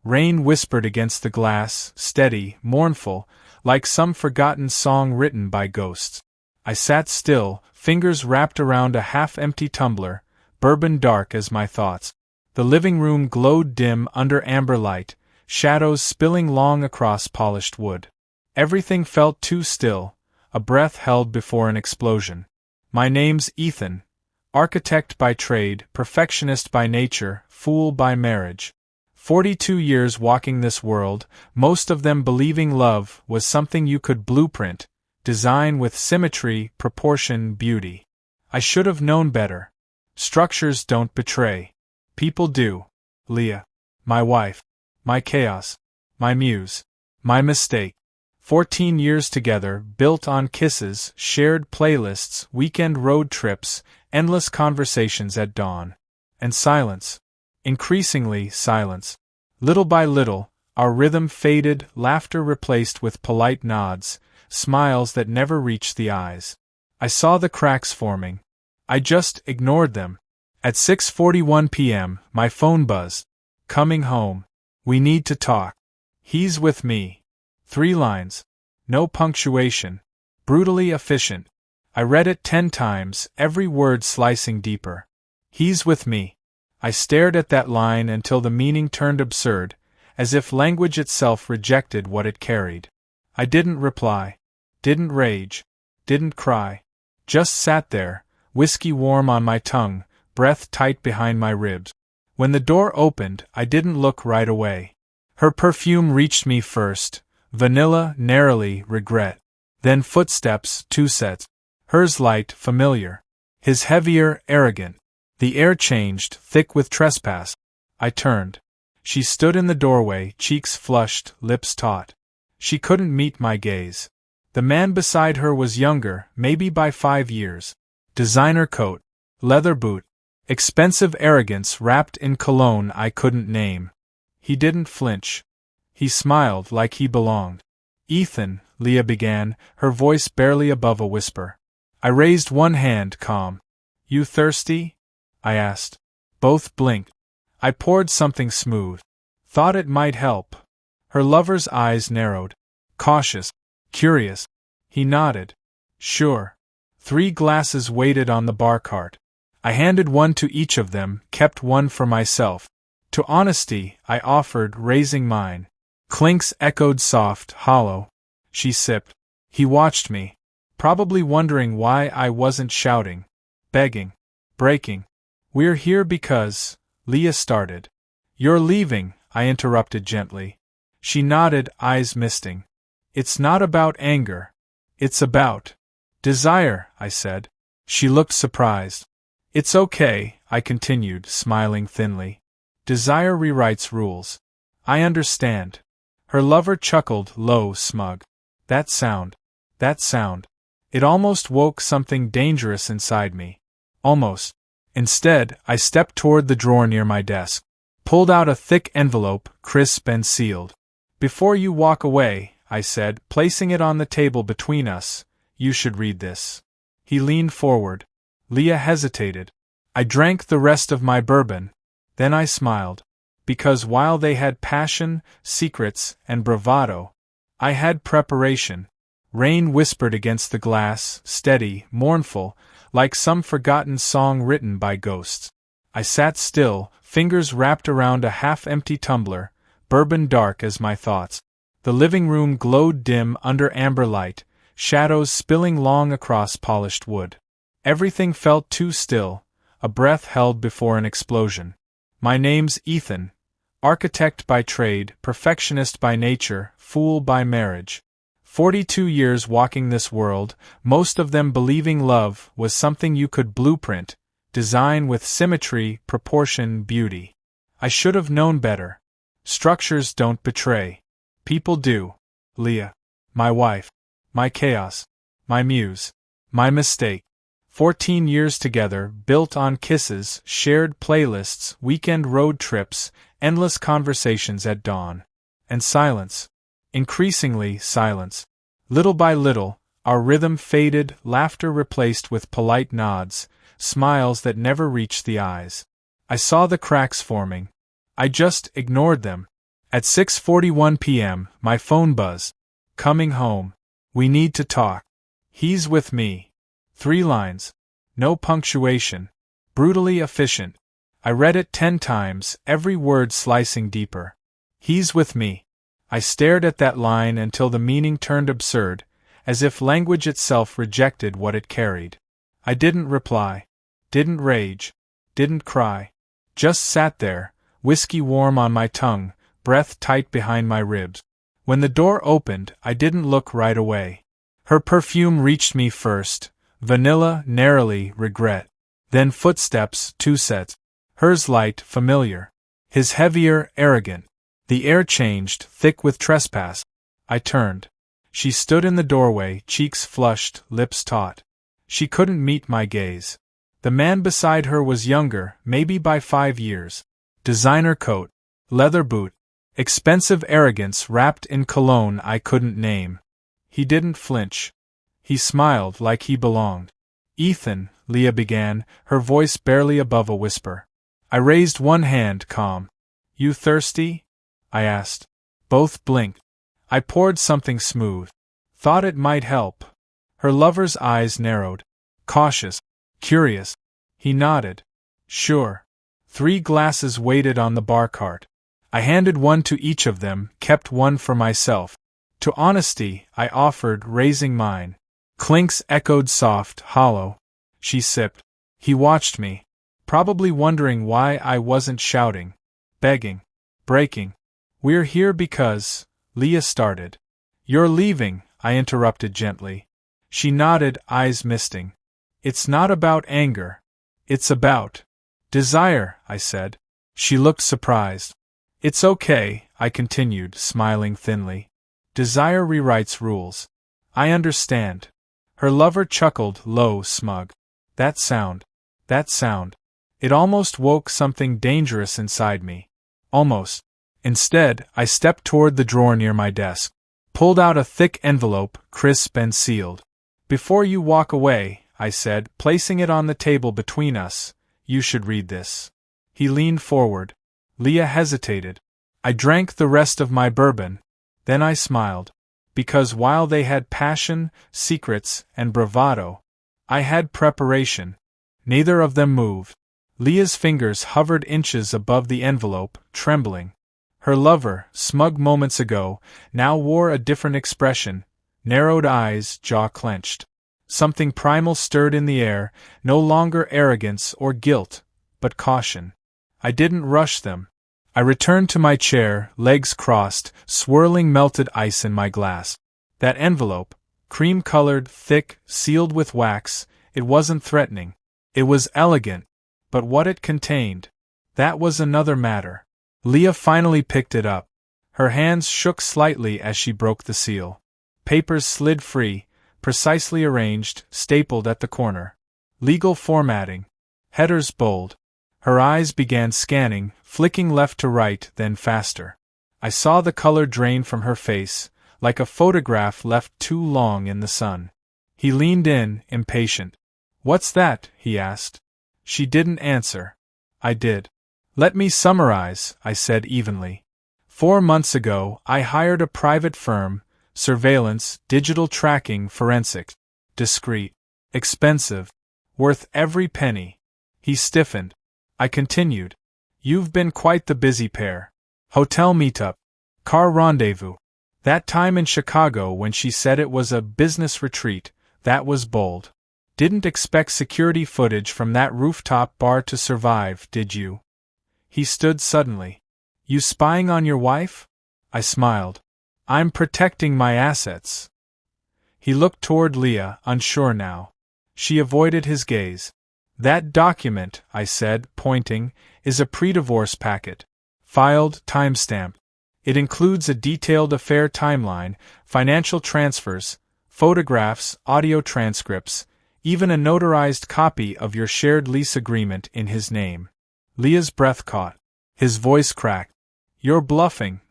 Rain whispered against the glass, steady, mournful, like some forgotten song written by ghosts. I sat still, fingers wrapped around a half-empty tumbler, bourbon dark as my thoughts. The living room glowed dim under amber light, shadows spilling long across polished wood. Everything felt too still, a breath held before an explosion. My name's Ethan, architect by trade, perfectionist by nature, fool by marriage. 42 years walking this world, most of them believing love was something you could blueprint, design with symmetry, proportion, beauty. I should have known better. Structures don't betray. People do. Leah. My wife. My chaos. My muse. My mistake. 14 years together, built on kisses, shared playlists, weekend road trips, endless conversations at dawn. And silence. Increasingly, silence. Little by little, our rhythm faded, laughter replaced with polite nods, smiles that never reached the eyes. I saw the cracks forming. I just ignored them. At 6:41 p.m., my phone buzzed. Coming home. We need to talk. He's with me. 3 lines. No punctuation. Brutally efficient. I read it 10 times, every word slicing deeper. He's with me. I stared at that line until the meaning turned absurd, as if language itself rejected what it carried. I didn't reply. Didn't rage. Didn't cry. Just sat there, whiskey warm on my tongue, breath tight behind my ribs. When the door opened, I didn't look right away. Her perfume reached me first, vanilla, narrowly, regret. Then footsteps, 2 sets. Hers light, familiar. His heavier, arrogant. The air changed, thick with trespass. I turned. She stood in the doorway, cheeks flushed, lips taut. She couldn't meet my gaze. The man beside her was younger, maybe by 5 years. Designer coat. Leather boot. Expensive arrogance wrapped in cologne I couldn't name. He didn't flinch. He smiled like he belonged. Ethan, Leah began, her voice barely above a whisper. I raised one hand, calm. You thirsty? I asked. Both blinked. I poured something smooth. Thought it might help. Her lover's eyes narrowed. Cautious. Curious. He nodded. Sure. 3 glasses waited on the bar cart. I handed one to each of them, kept one for myself. To honesty, I offered, raising mine. Clinks echoed soft, hollow. She sipped. He watched me, probably wondering why I wasn't shouting, begging, breaking. We're here because, Leah started. You're leaving, I interrupted gently. She nodded, eyes misting. It's not about anger. It's about desire, I said. She looked surprised. It's okay, I continued, smiling thinly. Desire rewrites rules. I understand. Her lover chuckled, low, smug. That sound. It almost woke something dangerous inside me. Almost. Instead, I stepped toward the drawer near my desk. Pulled out a thick envelope, crisp and sealed. Before you walk away, I said, placing it on the table between us, you should read this. He leaned forward. Leah hesitated. I drank the rest of my bourbon. Then I smiled. Because while they had passion, secrets, and bravado, I had preparation. Rain whispered against the glass, steady, mournful, like some forgotten song written by ghosts. I sat still, fingers wrapped around a half-empty tumbler, bourbon dark as my thoughts. The living room glowed dim under amber light, shadows spilling long across polished wood. Everything felt too still, a breath held before an explosion. My name's Ethan, architect by trade, perfectionist by nature, fool by marriage. 42 years walking this world, most of them believing love was something you could blueprint, design with symmetry, proportion, beauty. I should have known better. Structures don't betray. People do. Leah. My wife. My chaos. My muse. My mistake. 14 years together, built on kisses, shared playlists, weekend road trips, endless conversations at dawn. And silence. Increasingly, silence. Little by little, our rhythm faded, laughter replaced with polite nods, smiles that never reached the eyes. I saw the cracks forming. I just ignored them. At 6:41 p.m., my phone buzzed. Coming home. We need to talk. He's with me. 3 lines. No punctuation. Brutally efficient. I read it 10 times, every word slicing deeper. He's with me. I stared at that line until the meaning turned absurd, as if language itself rejected what it carried. I didn't reply. Didn't rage. Didn't cry. Just sat there, whiskey warm on my tongue, breath tight behind my ribs. When the door opened, I didn't look right away. Her perfume reached me first, vanilla, narrowly, regret. Then footsteps, 2 sets. Hers light, familiar. His heavier, arrogant. The air changed, thick with trespass. I turned. She stood in the doorway, cheeks flushed, lips taut. She couldn't meet my gaze. The man beside her was younger, maybe by 5 years. Designer coat. Leather boot. Expensive arrogance wrapped in cologne I couldn't name. He didn't flinch. He smiled like he belonged. Ethan, Leah began, her voice barely above a whisper. I raised one hand, calm. You thirsty? I asked. Both blinked. I poured something smooth. Thought it might help. Her lover's eyes narrowed. Cautious. Curious. He nodded. Sure. 3 glasses waited on the bar cart. I handed one to each of them, kept one for myself. To honesty, I offered, raising mine. Clinks echoed soft, hollow. She sipped. He watched me, probably wondering why I wasn't shouting, begging, breaking. We're here because, Leah started. You're leaving, I interrupted gently. She nodded, eyes misting. It's not about anger. It's about desire, I said. She looked surprised. It's okay, I continued, smiling thinly. Desire rewrites rules. I understand. Her lover chuckled, low, smug. That sound. It almost woke something dangerous inside me. Almost. Instead, I stepped toward the drawer near my desk. Pulled out a thick envelope, crisp and sealed. Before you walk away, I said, placing it on the table between us, you should read this. He leaned forward. Leah hesitated. I drank the rest of my bourbon. Then I smiled. Because while they had passion, secrets, and bravado, I had preparation. Neither of them moved. Leah's fingers hovered inches above the envelope, trembling. Her lover, smug moments ago, now wore a different expression, narrowed eyes, jaw clenched. Something primal stirred in the air, no longer arrogance or guilt, but caution. I didn't rush them. I returned to my chair, legs crossed, swirling melted ice in my glass. That envelope, cream-colored, thick, sealed with wax, it wasn't threatening. It was elegant. But what it contained, that was another matter. Leah finally picked it up. Her hands shook slightly as she broke the seal. Papers slid free, precisely arranged, stapled at the corner. Legal formatting. Headers bold. Her eyes began scanning, flicking left to right, then faster. I saw the color drain from her face, like a photograph left too long in the sun. He leaned in, impatient. What's that? He asked. She didn't answer. I did. Let me summarize, I said evenly. 4 months ago, I hired a private firm, surveillance, digital tracking, forensics. Discreet. Expensive. Worth every penny. He stiffened. I continued. You've been quite the busy pair. Hotel meetup. Car rendezvous. That time in Chicago when she said it was a business retreat, that was bold. Didn't expect security footage from that rooftop bar to survive, did you? He stood suddenly. You spying on your wife? I smiled. I'm protecting my assets. He looked toward Leah, unsure now. She avoided his gaze. That document, I said, pointing, is a pre-divorce packet. Filed, time-stamped. It includes a detailed affair timeline, financial transfers, photographs, audio transcripts, even a notarized copy of your shared lease agreement in his name. Leah's breath caught. His voice cracked. You're bluffing.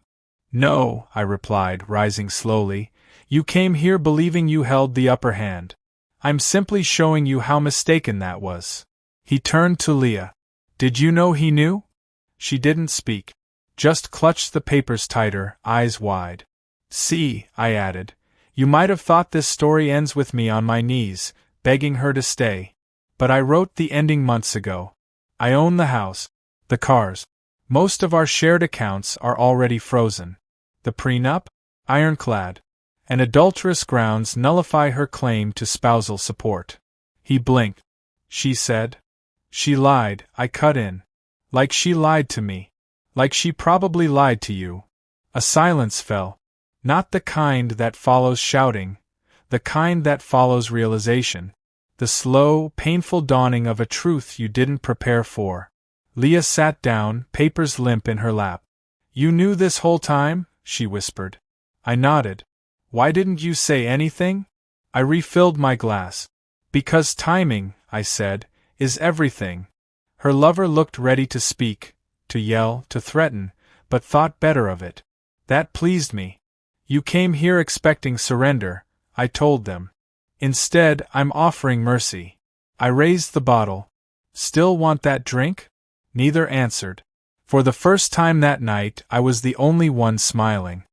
No, I replied, rising slowly. You came here believing you held the upper hand. I'm simply showing you how mistaken that was. He turned to Leah. Did you know he knew? She didn't speak. just clutched the papers tighter, eyes wide. See, I added, you might have thought this story ends with me on my knees, begging her to stay. But I wrote the ending months ago. I own the house, the cars. Most of our shared accounts are already frozen. The prenup? Ironclad. And adulterous grounds nullify her claim to spousal support. He blinked. She said. She lied, I cut in. Like she lied to me. Like she probably lied to you. A silence fell. Not the kind that follows shouting. The kind that follows realization. The slow, painful dawning of a truth you didn't prepare for. Leah sat down, papers limp in her lap. You knew this whole time? She whispered. I nodded. Why didn't you say anything? I refilled my glass. Because timing, I said, is everything. Her lover looked ready to speak, to yell, to threaten, but thought better of it. That pleased me. You came here expecting surrender, I told them. Instead, I'm offering mercy. I raised the bottle. Still want that drink? Neither answered. For the first time that night, I was the only one smiling.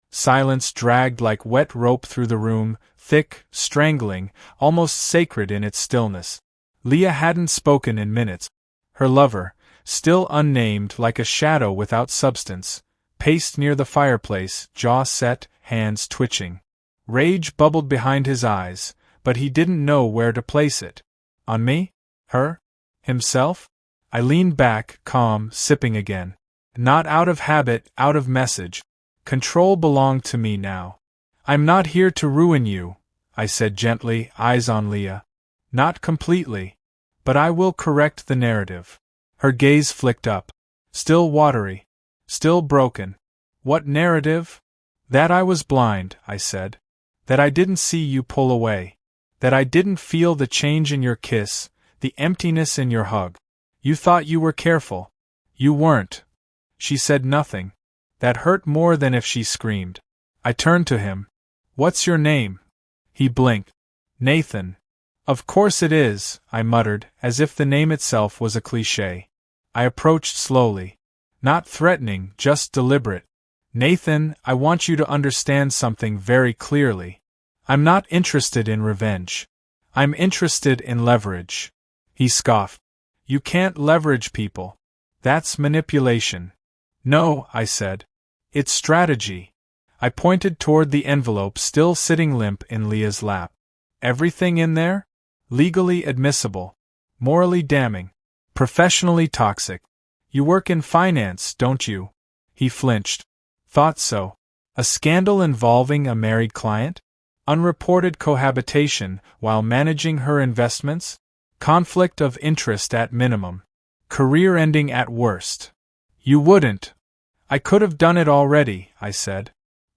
Silence dragged like wet rope through the room, thick, strangling, almost sacred in its stillness. Leah hadn't spoken in minutes. Her lover, still unnamed like a shadow without substance, paced near the fireplace, jaw set, hands twitching. Rage bubbled behind his eyes, but he didn't know where to place it. On me? Her? Himself? I leaned back, calm, sipping again. Not out of habit, out of message. Control belonged to me now. I'm not here to ruin you, I said gently, eyes on Leah. Not completely. But I will correct the narrative. Her gaze flicked up. Still watery. Still broken. What narrative? That I was blind, I said. That I didn't see you pull away. That I didn't feel the change in your kiss, the emptiness in your hug. You thought you were careful. You weren't. She said nothing. That hurt more than if she screamed. I turned to him. What's your name? He blinked. Nathan. Of course it is, I muttered, as if the name itself was a cliché. I approached slowly. Not threatening, just deliberate. Nathan, I want you to understand something very clearly. I'm not interested in revenge. I'm interested in leverage. He scoffed. You can't leverage people. That's manipulation. No, I said. It's strategy. I pointed toward the envelope still sitting limp in Leah's lap. Everything in there? Legally admissible. Morally damning. Professionally toxic. You work in finance, don't you? He flinched. Thought so. A scandal involving a married client? Unreported cohabitation while managing her investments? Conflict of interest at minimum. Career ending at worst. You wouldn't. I could have done it already, I said.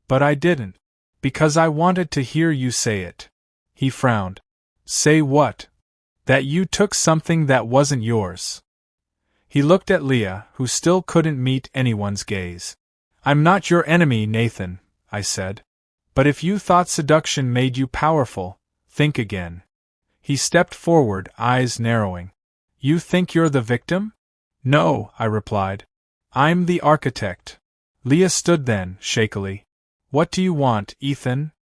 But I didn't. Because I wanted to hear you say it. He frowned. Say what? That you took something that wasn't yours. He looked at Leah, who still couldn't meet anyone's gaze. I'm not your enemy, Nathan, I said. But if you thought seduction made you powerful, think again. He stepped forward, eyes narrowing. You think you're the victim? No, I replied. I'm the architect. Leah stood then, shakily. What do you want, Ethan?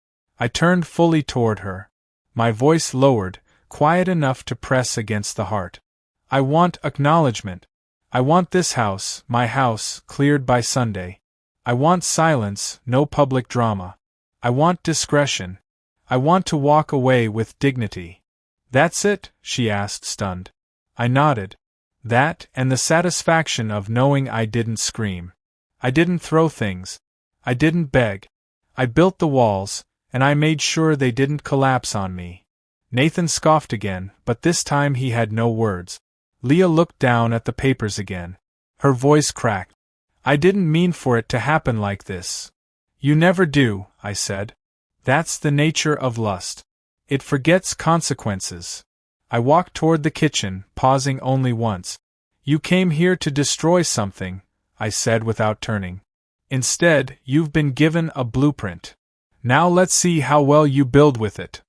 I turned fully toward her. My voice lowered, quiet enough to press against the heart. I want acknowledgement. I want this house, my house, cleared by Sunday. I want silence, no public drama. I want discretion. I want to walk away with dignity. That's it? She asked, stunned. I nodded. That, and the satisfaction of knowing I didn't scream. I didn't throw things. I didn't beg. I built the walls, and I made sure they didn't collapse on me. Nathan scoffed again, but this time he had no words. Leah looked down at the papers again. Her voice cracked. I didn't mean for it to happen like this. You never do, I said. That's the nature of lust. It forgets consequences. I walked toward the kitchen, pausing only once. You came here to destroy something, I said without turning. Instead, you've been given a blueprint. Now let's see how well you build with it.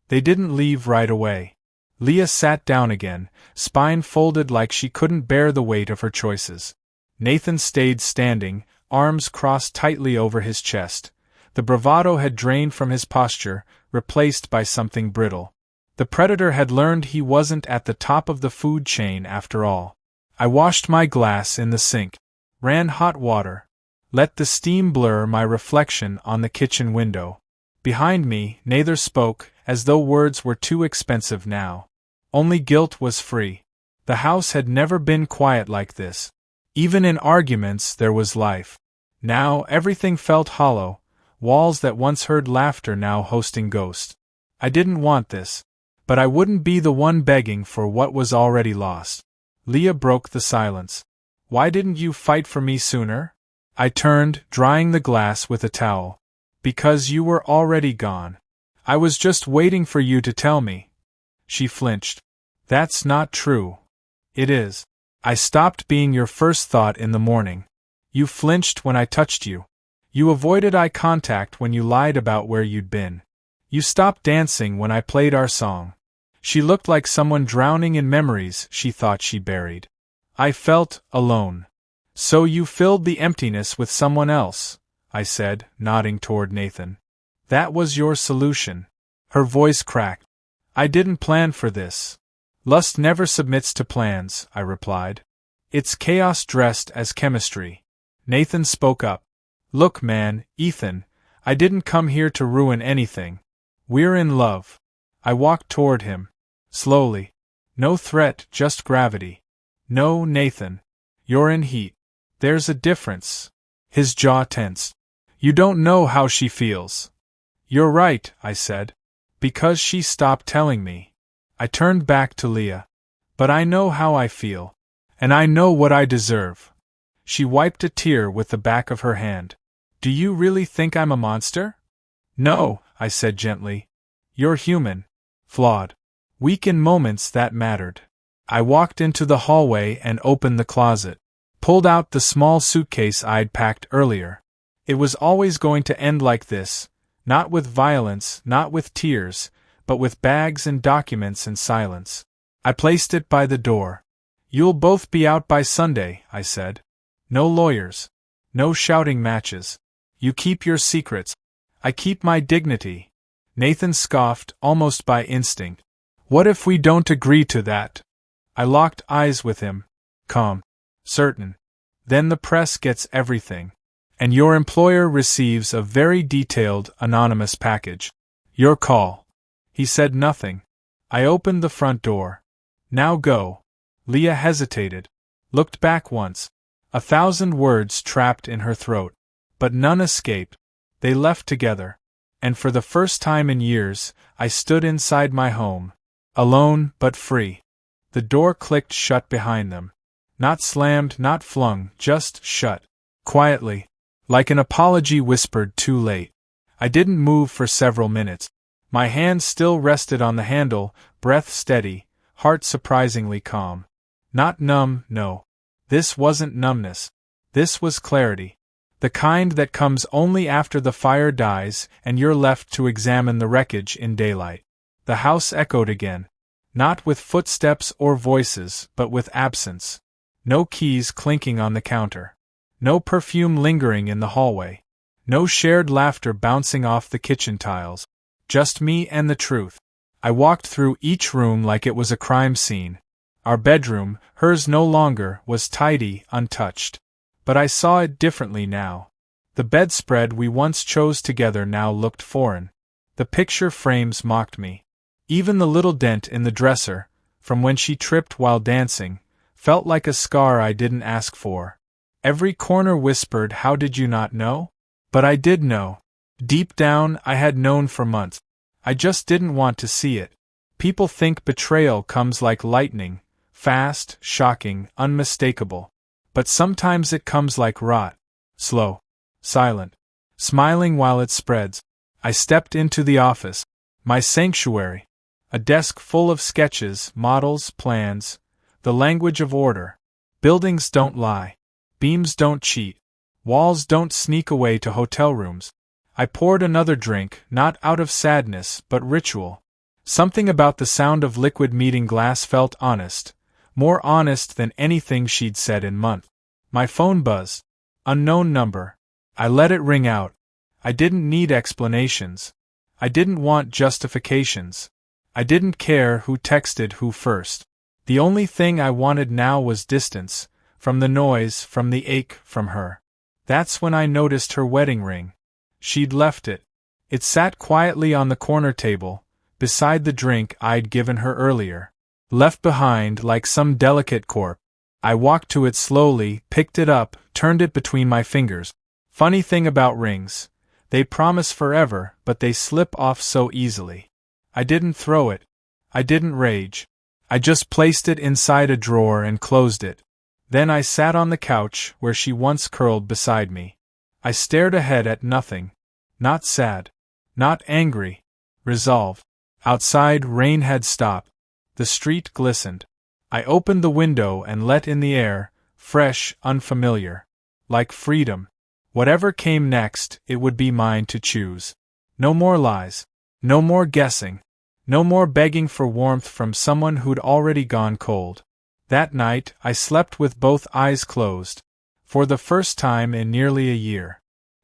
They didn't leave right away. Leah sat down again, spine folded like she couldn't bear the weight of her choices. Nathan stayed standing, arms crossed tightly over his chest. The bravado had drained from his posture, replaced by something brittle. The predator had learned he wasn't at the top of the food chain after all. I washed my glass in the sink. Ran hot water. Let the steam blur my reflection on the kitchen window. Behind me, neither spoke, as though words were too expensive now. Only guilt was free. The house had never been quiet like this. Even in arguments there was life. Now everything felt hollow, walls that once heard laughter now hosting ghosts. I didn't want this. But I wouldn't be the one begging for what was already lost. Leah broke the silence. Why didn't you fight for me sooner? I turned, drying the glass with a towel. Because you were already gone. I was just waiting for you to tell me. She flinched. That's not true. It is. I stopped being your first thought in the morning. You flinched when I touched you. You avoided eye contact when you lied about where you'd been. You stopped dancing when I played our song. She looked like someone drowning in memories she thought she buried. I felt alone. So you filled the emptiness with someone else, I said, nodding toward Nathan. That was your solution. Her voice cracked. I didn't plan for this. Lust never submits to plans, I replied. It's chaos dressed as chemistry. Nathan spoke up. Look, man, Ethan, I didn't come here to ruin anything. We're in love. I walked toward him. Slowly. No threat, just gravity. No, Nathan. You're in heat. There's a difference. His jaw tensed. You don't know how she feels. You're right, I said. Because she stopped telling me. I turned back to Leah. But I know how I feel. And I know what I deserve. She wiped a tear with the back of her hand. Do you really think I'm a monster? No, I said gently. You're human. Flawed. Weak in moments that mattered. I walked into the hallway and opened the closet. Pulled out the small suitcase I'd packed earlier. It was always going to end like this, not with violence, not with tears, but with bags and documents and silence. I placed it by the door. You'll both be out by Sunday, I said. No lawyers. No shouting matches. You keep your secrets. I keep my dignity. Nathan scoffed, almost by instinct. What if we don't agree to that? I locked eyes with him. Calm. Certain. Then the press gets everything. And your employer receives a very detailed, anonymous package. Your call. He said nothing. I opened the front door. Now go. Leah hesitated. Looked back once. 1,000 words trapped in her throat. But none escaped. They left together. And for the first time in years, I stood inside my home. Alone, but free. The door clicked shut behind them. Not slammed, not flung, just shut. Quietly. Like an apology whispered too late. I didn't move for several minutes. My hand still rested on the handle, breath steady, heart surprisingly calm. Not numb, no. This wasn't numbness. This was clarity. The kind that comes only after the fire dies and you're left to examine the wreckage in daylight. The house echoed again. Not with footsteps or voices, but with absence. No keys clinking on the counter. No perfume lingering in the hallway. No shared laughter bouncing off the kitchen tiles. Just me and the truth. I walked through each room like it was a crime scene. Our bedroom, hers no longer, was tidy, untouched. But I saw it differently now. The bedspread we once chose together now looked foreign. The picture frames mocked me. Even the little dent in the dresser, from when she tripped while dancing, felt like a scar I didn't ask for. Every corner whispered, "How did you not know?" But I did know. Deep down, I had known for months. I just didn't want to see it. People think betrayal comes like lightning, fast, shocking, unmistakable. But sometimes it comes like rot. Slow. Silent. Smiling while it spreads. I stepped into the office. My sanctuary. A desk full of sketches, models, plans. The language of order. Buildings don't lie. Beams don't cheat. Walls don't sneak away to hotel rooms. I poured another drink, not out of sadness, but ritual. Something about the sound of liquid meeting glass felt honest. More honest than anything she'd said in months. My phone buzzed. Unknown number. I let it ring out. I didn't need explanations. I didn't want justifications. I didn't care who texted who first. The only thing I wanted now was distance, from the noise, from the ache, from her. That's when I noticed her wedding ring. She'd left it. It sat quietly on the corner table, beside the drink I'd given her earlier. Left behind like some delicate corpse. I walked to it slowly, picked it up, turned it between my fingers. Funny thing about rings. They promise forever, but they slip off so easily. I didn't throw it. I didn't rage. I just placed it inside a drawer and closed it. Then I sat on the couch where she once curled beside me. I stared ahead at nothing. Not sad. Not angry. Resolved. Outside, rain had stopped. The street glistened. I opened the window and let in the air, fresh, unfamiliar. Like freedom. Whatever came next, it would be mine to choose. No more lies. No more guessing. No more begging for warmth from someone who'd already gone cold. That night, I slept with both eyes closed. For the first time in nearly a year.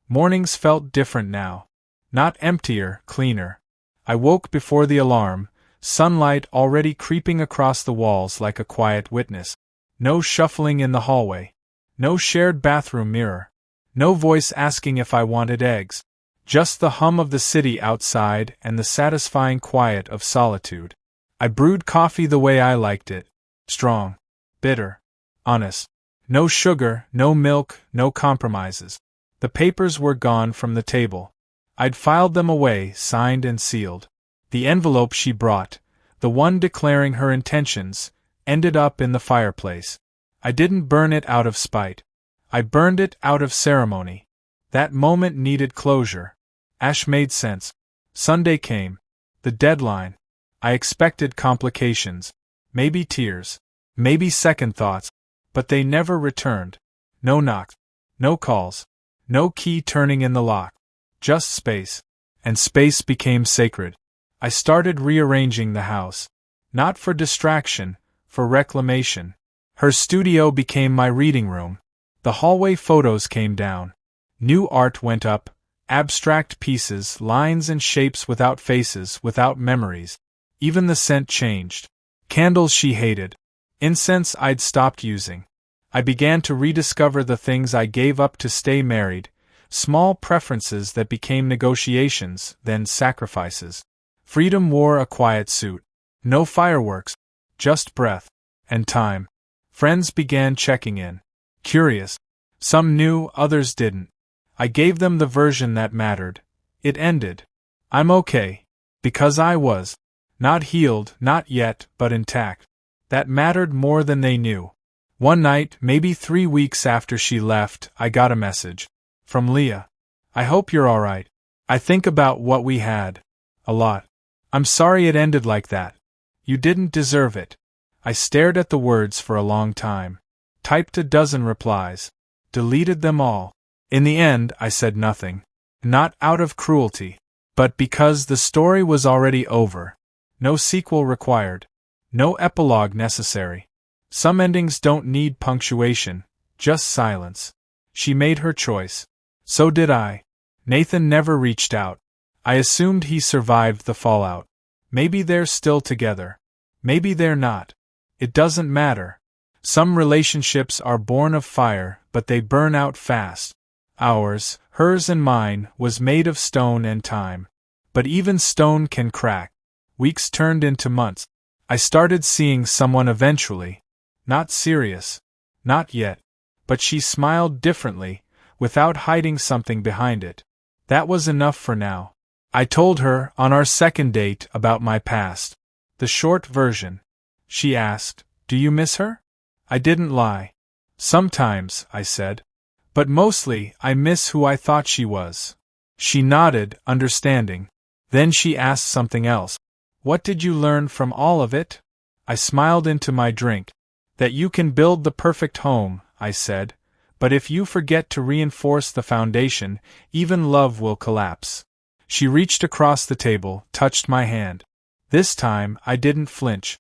Mornings felt different now. Not emptier, cleaner. I woke before the alarm, sunlight already creeping across the walls like a quiet witness. No shuffling in the hallway. No shared bathroom mirror. No voice asking if I wanted eggs. Just the hum of the city outside and the satisfying quiet of solitude. I brewed coffee the way I liked it. Strong. Bitter. Honest. No sugar, no milk, no compromises. The papers were gone from the table. I'd filed them away, signed and sealed. The envelope she brought, the one declaring her intentions, ended up in the fireplace. I didn't burn it out of spite. I burned it out of ceremony. That moment needed closure. Ash made sense. Sunday came. The deadline. I expected complications. Maybe tears. Maybe second thoughts. But they never returned. No knocks. No calls. No key turning in the lock. Just space. And space became sacred. I started rearranging the house. Not for distraction, for reclamation. Her studio became my reading room. The hallway photos came down. New art went up, abstract pieces, lines and shapes without faces, without memories. Even the scent changed. Candles she hated. Incense I'd stopped using. I began to rediscover the things I gave up to stay married, small preferences that became negotiations, then sacrifices. Freedom wore a quiet suit. No fireworks, just breath. And time. Friends began checking in. Curious. Some knew, others didn't. I gave them the version that mattered. It ended. I'm okay. Because I was. Not healed, not yet, but intact. That mattered more than they knew. One night, maybe 3 weeks after she left, I got a message. From Leah. I hope you're alright. I think about what we had. A lot. I'm sorry it ended like that. You didn't deserve it. I stared at the words for a long time. Typed a dozen replies. Deleted them all. In the end, I said nothing. Not out of cruelty. But because the story was already over. No sequel required. No epilogue necessary. Some endings don't need punctuation, just silence. She made her choice. So did I. Nathan never reached out. I assumed he survived the fallout. Maybe they're still together. Maybe they're not. It doesn't matter. Some relationships are born of fire, but they burn out fast. Ours, hers and mine, was made of stone and time. But even stone can crack. Weeks turned into months. I started seeing someone eventually. Not serious. Not yet. But she smiled differently, without hiding something behind it. That was enough for now. I told her, on our second date, about my past. The short version. She asked, "Do you miss her?" I didn't lie. "Sometimes," I said. "But mostly, I miss who I thought she was." She nodded, understanding. Then she asked something else. "What did you learn from all of it?" I smiled into my drink. "That you can build the perfect home," I said, "but if you forget to reinforce the foundation, even love will collapse." She reached across the table, touched my hand. This time, I didn't flinch.